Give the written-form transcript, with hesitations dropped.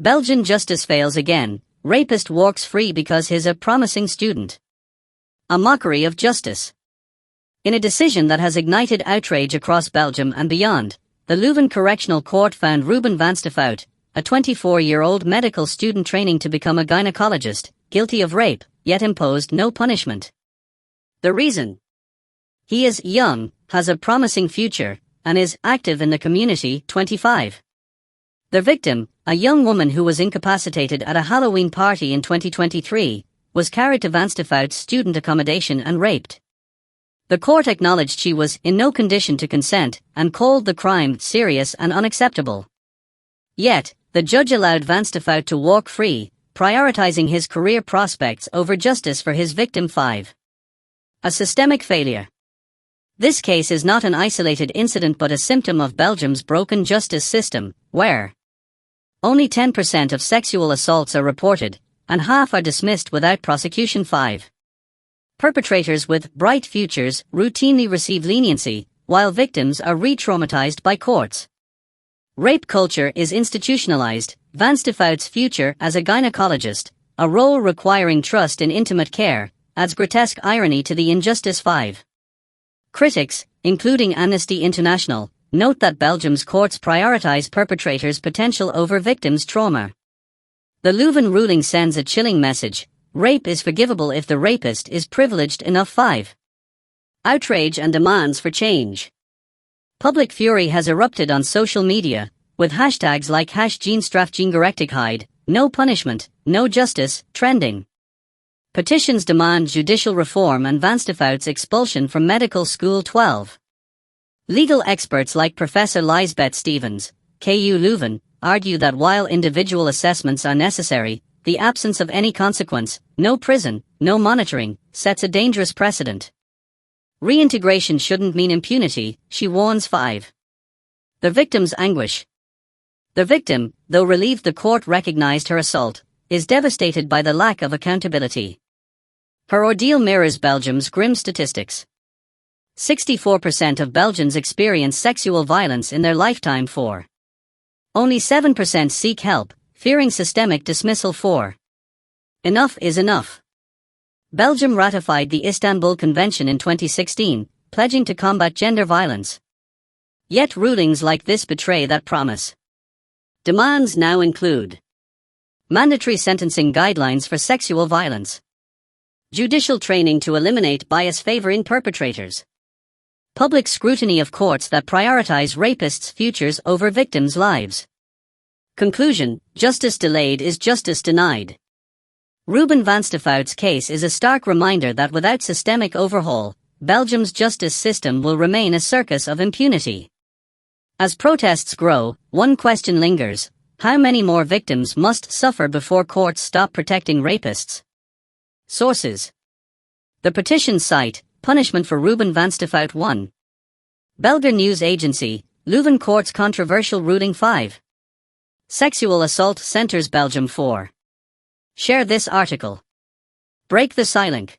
Belgian justice fails again. Rapist walks free because he's a promising student. A mockery of justice. In a decision that has ignited outrage across Belgium and beyond, the Leuven Correctional Court found Ruben van Stefout, a 24-year-old medical student training to become a gynecologist, guilty of rape, yet imposed no punishment. The reason? He is young, has a promising future, and is active in the community. 25. The victim, a young woman who was incapacitated at a Halloween party in 2023, was carried to Van Stefout's student accommodation and raped. The court acknowledged she was in no condition to consent and called the crime serious and unacceptable. Yet, the judge allowed Van Stefout to walk free, prioritizing his career prospects over justice for his victim. 5. A systemic failure. This case is not an isolated incident but a symptom of Belgium's broken justice system, where only 10% of sexual assaults are reported, and half are dismissed without prosecution. 5. Perpetrators with bright futures routinely receive leniency, while victims are re-traumatized by courts. Rape culture is institutionalized. Van Stefout's future as a gynecologist, a role requiring trust in intimate care, adds grotesque irony to the injustice. 5. Critics, including Amnesty International, note that Belgium's courts prioritize perpetrators' potential over victims' trauma. The Leuven ruling sends a chilling message: rape is forgivable if the rapist is privileged enough. 5. Outrage and demands for change. Public fury has erupted on social media, with hashtags like #GeenStrafGeengerechtigheid, no punishment, no justice, trending. Petitions demand judicial reform and Van Stefout's expulsion from medical school. 12. Legal experts like Professor Lisbeth Stevens, KU Leuven, argue that while individual assessments are necessary, the absence of any consequence, no prison, no monitoring, sets a dangerous precedent. Reintegration shouldn't mean impunity, she warns. 5. The victim's anguish. The victim, though relieved the court recognized her assault, is devastated by the lack of accountability. Her ordeal mirrors Belgium's grim statistics. 64% of Belgians experience sexual violence in their lifetime. 4. Only 7% seek help, fearing systemic dismissal. 4. Enough is enough. Belgium ratified the Istanbul Convention in 2016, pledging to combat gender violence. Yet rulings like this betray that promise. Demands now include mandatory sentencing guidelines for sexual violence, judicial training to eliminate bias favoring perpetrators, public scrutiny of courts that prioritize rapists' futures over victims' lives. Conclusion: justice delayed is justice denied. Ruben van Stefout's case is a stark reminder that without systemic overhaul, Belgium's justice system will remain a circus of impunity. As protests grow, one question lingers: how many more victims must suffer before courts stop protecting rapists? Sources: the petition site, Punishment for Ruben van Stefout. 1. Belger News Agency, Leuven Court's controversial ruling. 5. Sexual assault centers Belgium. 4. Share this article. Break the silence.